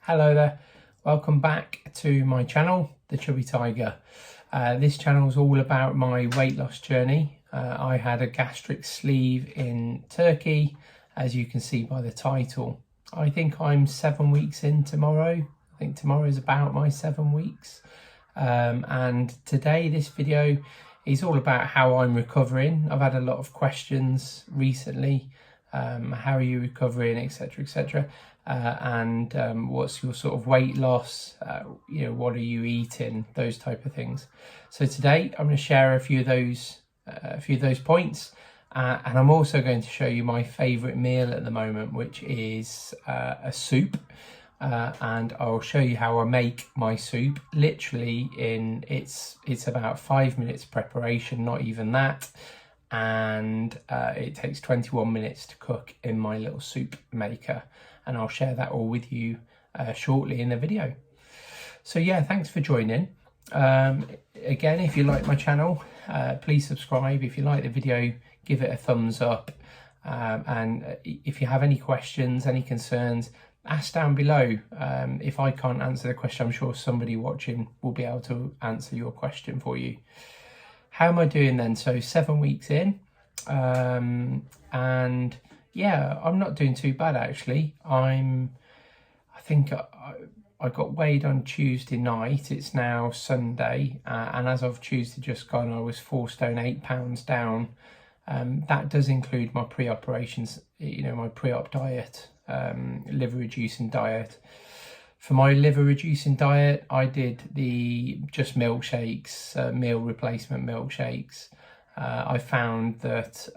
Hello there, welcome back to my channel, The Chubby Tiger. This channel is all about my weight loss journey. I had a gastric sleeve in Turkey, as you can see by the title. I think I'm 7 weeks in tomorrow. I think tomorrow is about my 7 weeks. And today this video is all about how I'm recovering. I've had a lot of questions recently. How are you recovering, etc, etc, and what's your sort of weight loss, what are you eating, those type of things. So today I'm going to share a few of those points, and I'm also going to show you my favorite meal at the moment, which is a soup, and I'll show you how I make my soup. Literally it's about 5 minutes preparation, not even that. And it takes 21 minutes to cook in my little soup maker, and I'll share that all with you shortly in the video. So yeah, thanks for joining. Again, if you like my channel, please subscribe. If you like the video, give it a thumbs up, and if you have any questions, any concerns, ask down below. If I can't answer the question, I'm sure somebody watching will be able to answer your question for you. How am I doing then? So 7 weeks in, and yeah, I'm not doing too bad actually. I think I got weighed on Tuesday night. It's now Sunday, and as of Tuesday just gone, I was 4 stone 8 pounds down. That does include my pre-operations, my pre-op diet, liver reducing diet. For my liver reducing diet, I did the just milkshakes, meal replacement milkshakes. I found that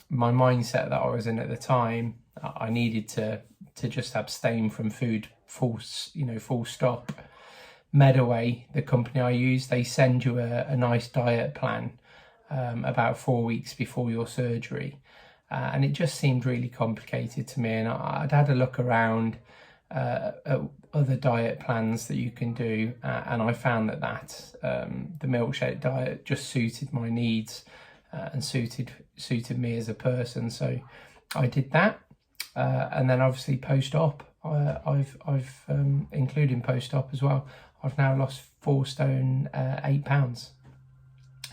my mindset that I was in at the time, I needed to just abstain from food, full stop. Medaway, the company I use, they send you a nice diet plan about 4 weeks before your surgery, and it just seemed really complicated to me. And I'd had a look around at other diet plans that you can do, and I found that the milkshake diet just suited my needs and suited me as a person. So I did that, and then obviously post-op, I've including post-op as well, I've now lost 4 stone 8 pounds.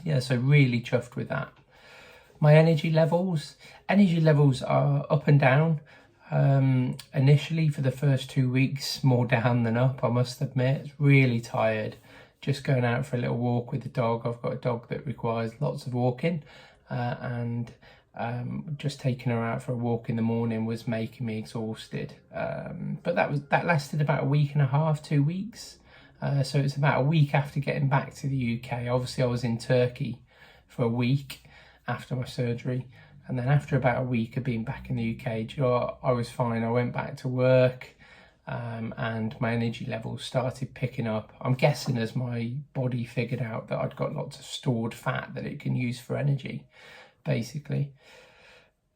Yeah, so really chuffed with that. My energy levels are up and down. Initially for the first 2 weeks, more down than up, I must admit. Really tired, just going out for a little walk with the dog. I've got a dog that requires lots of walking, and just taking her out for a walk in the morning was making me exhausted. But that lasted about a week and a half, 2 weeks. So it's about a week after getting back to the UK. Obviously I was in Turkey for a week after my surgery. And then after about a week of being back in the UK, I was fine. I went back to work, and my energy levels started picking up. I'm guessing as my body figured out that I'd got lots of stored fat that it can use for energy, basically.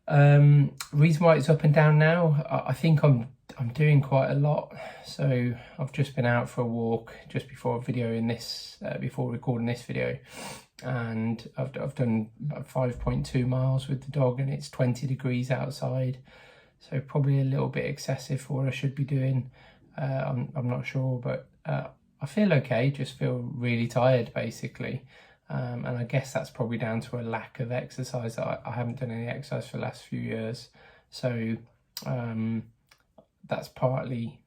Reason why it's up and down now, I think I'm doing quite a lot. So I've just been out for a walk just before recording this video. And I've done about 5.2 miles with the dog, and it's 20 degrees outside, so probably a little bit excessive for what I should be doing. I'm not sure, but I feel okay, just feel really tired basically, and I guess that's probably down to a lack of exercise. I haven't done any exercise for the last few years, so that's partly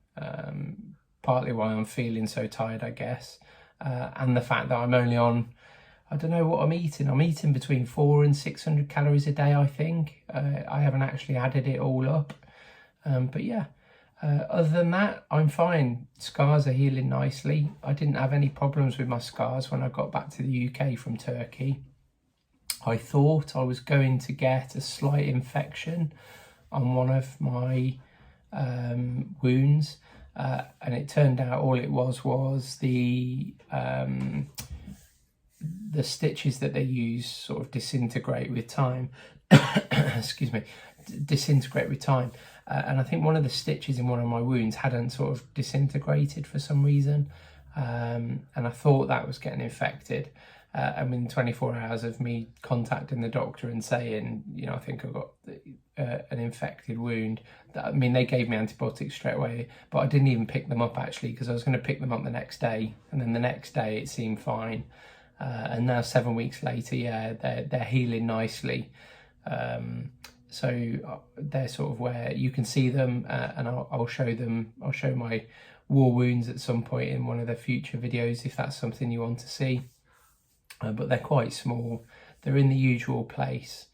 why I'm feeling so tired, I guess, and the fact that I'm only on, I don't know what I'm eating. I'm eating between 400 and 600 calories a day, I think. I haven't actually added it all up. But yeah, other than that, I'm fine. Scars are healing nicely. I didn't have any problems with my scars when I got back to the UK from Turkey. I thought I was going to get a slight infection on one of my wounds. And it turned out all it was the stitches that they use sort of disintegrate with time. Excuse me, disintegrate with time. And I think one of the stitches in one of my wounds hadn't sort of disintegrated for some reason. And I thought that was getting infected. and within 24 hours of me contacting the doctor and saying, you know, I think I've got an infected wound, I mean, they gave me antibiotics straight away, but I didn't even pick them up actually, because I was going to pick them up the next day, and then the next day it seemed fine. And now 7 weeks later, yeah, they're healing nicely. So they're sort of where you can see them, and I'll show them. I'll show my war wounds at some point in one of the future videos if that's something you want to see. But they're quite small. They're in the usual place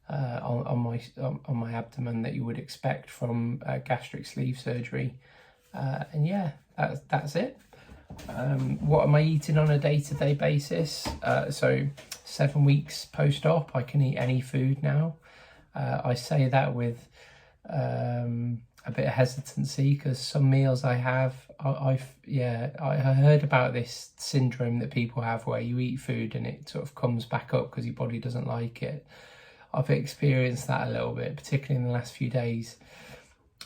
on my abdomen that you would expect from gastric sleeve surgery. And yeah, that's it. What am I eating on a day-to-day basis? So 7 weeks post-op, I can eat any food now. I say that with a bit of hesitancy, because some meals I have, I heard about this syndrome that people have where you eat food and it sort of comes back up because your body doesn't like it. I've experienced that a little bit, particularly in the last few days.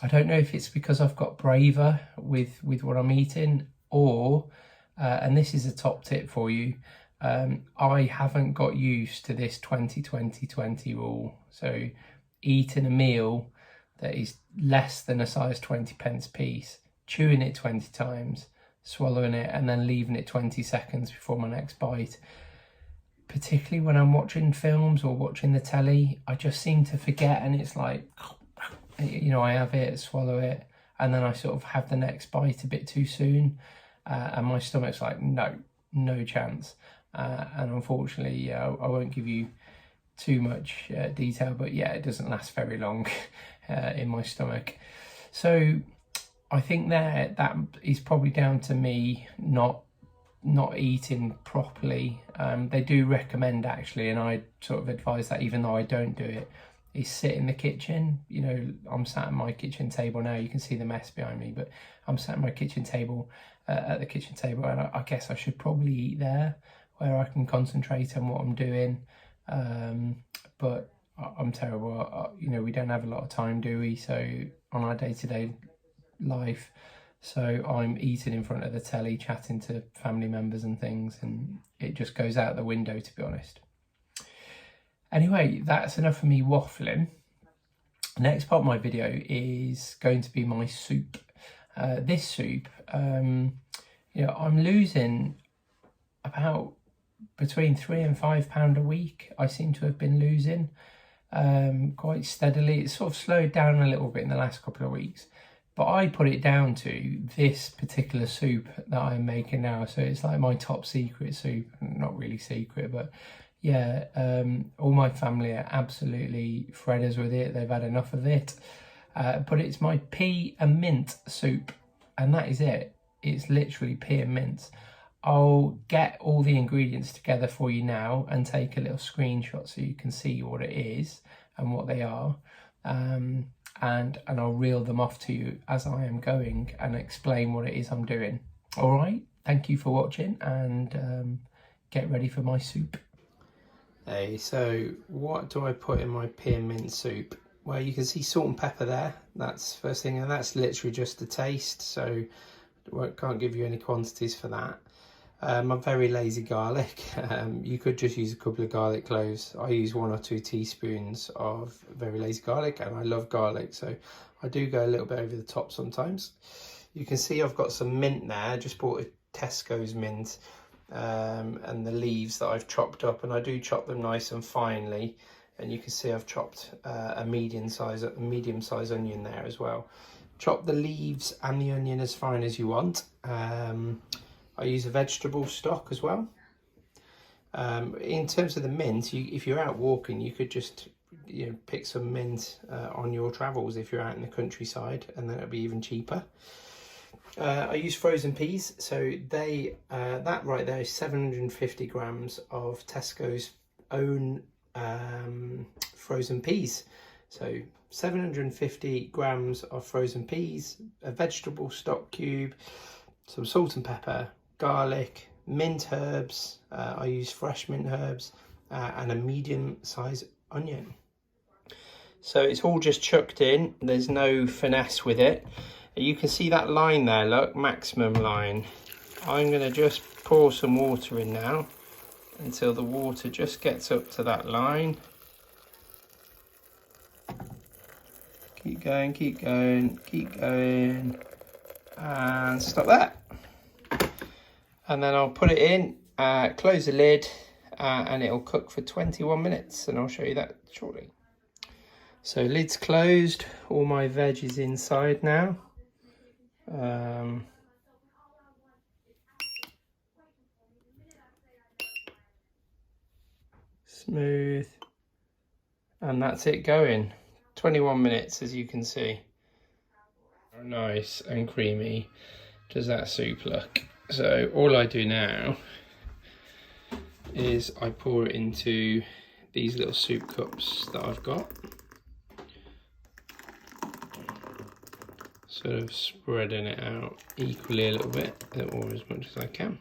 I don't know if it's because I've got braver with what I'm eating, or, and this is a top tip for you, I haven't got used to this 20-20-20 rule. So eating a meal that is less than a size 20 pence piece, chewing it 20 times, swallowing it, and then leaving it 20 seconds before my next bite. Particularly when I'm watching films or watching the telly, I just seem to forget, and it's like, you know, I have it, swallow it, and then I sort of have the next bite a bit too soon, and my stomach's like, no chance. And unfortunately, I won't give you too much detail, but yeah, it doesn't last very long in my stomach. So I think that is probably down to me not eating properly. They do recommend, actually, and I sort of advise that, even though I don't do it, is sit in the kitchen. You know, I'm sat at my kitchen table now. You can see the mess behind me, but I'm sat at my kitchen table, at the kitchen table, and I guess I should probably eat there, where I can concentrate on what I'm doing. But I'm terrible. You know, we don't have a lot of time, do we? So on our day-to-day life, so I'm eating in front of the telly, chatting to family members and things, and it just goes out the window, to be honest. Anyway, that's enough of me waffling. The next part of my video is going to be my soup. This soup, you know, I'm losing about between £3 and £5 a week. I seem to have been losing quite steadily. It's sort of slowed down a little bit in the last couple of weeks, but I put it down to this particular soup that I'm making now. So it's like my top secret soup. Not really secret, but yeah, all my family are absolutely fredders with it. They've had enough of it. But it's my pea and mint soup, and that is it. It's literally pea and mint. I'll get all the ingredients together for you now and take a little screenshot so you can see what it is and what they are. And I'll reel them off to you as I am going and explain what it is I'm doing. All right, thank you for watching, and get ready for my soup. Hey, so what do I put in my pea and mint soup? Well, you can see salt and pepper there. That's the first thing, and that's literally just a taste, so I can't give you any quantities for that. I'm very lazy garlic. You could just use a couple of garlic cloves. I use 1 or 2 teaspoons of very lazy garlic, and I love garlic, so I do go a little bit over the top sometimes. You can see I've got some mint there. I just bought a Tesco's mint, and the leaves that I've chopped up, and I do chop them nice and finely. And you can see I've chopped a medium size onion there as well. Chop the leaves and the onion as fine as you want. I use a vegetable stock as well. In terms of the mint, if you're out walking, you could just pick some mint on your travels if you're out in the countryside, and then it'll be even cheaper. I use frozen peas, so that right there is 750 grams of Tesco's own frozen peas. So 750 grams of frozen peas, a vegetable stock cube, some salt and pepper, garlic, mint herbs, I use fresh mint herbs, and a medium size onion. So it's all just chucked in, there's no finesse with it. You can see that line there, look, maximum line. I'm going to just pour some water in now until the water just gets up to that line. Keep going, keep going, keep going, and stop that. And then I'll put it in, close the lid, and it'll cook for 21 minutes, and I'll show you that shortly. So lid's closed, all my veg is inside now. Smooth, and that's it going. 21 minutes, as you can see. Nice and creamy does that soup look. So all I do now is I pour it into these little soup cups that I've got, sort of spreading it out equally a little bit, or as much as I can.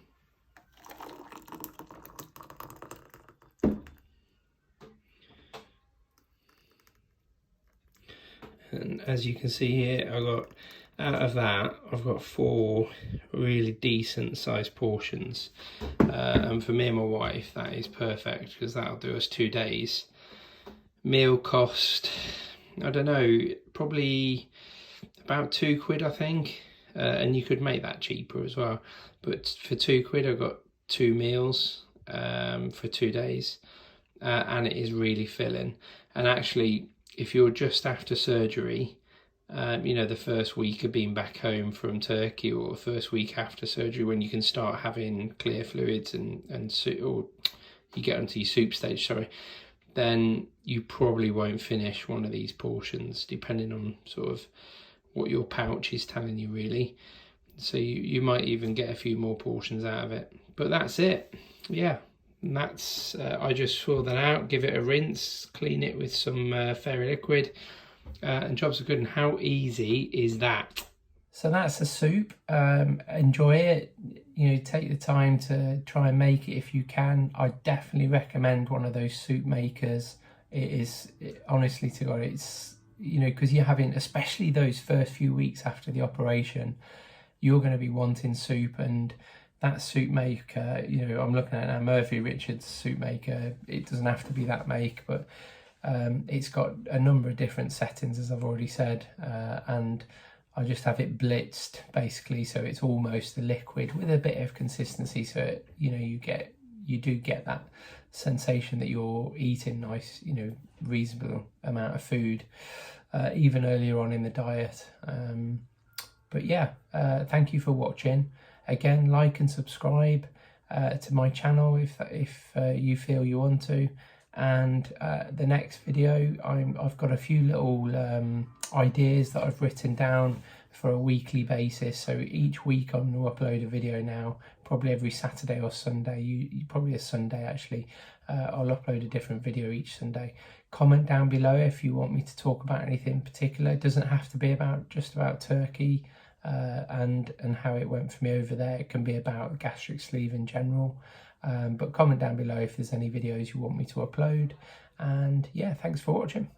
And as you can see here, out of that, I've got 4 really decent sized portions. And for me and my wife, that is perfect, because that'll do us 2 days. Meal cost, I don't know, probably about £2, I think. And you could make that cheaper as well. But for £2, I got 2 meals for 2 days. And it is really filling. And actually, if you're just after surgery, you know, the first week of being back home from Turkey, or the first week after surgery, when you can start having clear fluids and or you get onto your soup stage, sorry, then you probably won't finish one of these portions, depending on sort of what your pouch is telling you, really. So you might even get a few more portions out of it. But that's it, yeah. And that's, I just swirl that out, give it a rinse, clean it with some fairy liquid, and jobs are good. And how easy is that? So that's the soup. Enjoy it. You know, take the time to try and make it if you can. I definitely recommend one of those soup makers. Honestly to God, it's, you know, because you're having, especially those first few weeks after the operation, you're going to be wanting soup. And that soup maker, you know, I'm looking at now, Murphy Richards soup maker. It doesn't have to be that make, but it's got a number of different settings, as I've already said, and I just have it blitzed basically, so it's almost a liquid with a bit of consistency, so it, you know, you do get that sensation that you're eating nice, you know, reasonable amount of food, even earlier on in the diet. But yeah, thank you for watching. Again, like and subscribe to my channel if you feel you want to. And the next video, I've got a few little ideas that I've written down for a weekly basis. So each week I'm going to upload a video now, probably every Saturday or Sunday. Probably a Sunday actually. I'll upload a different video each Sunday. Comment down below if you want me to talk about anything in particular. It doesn't have to be just about Turkey. And how it went for me over there. It can be about gastric sleeve in general, but comment down below if there's any videos you want me to upload. And yeah, thanks for watching.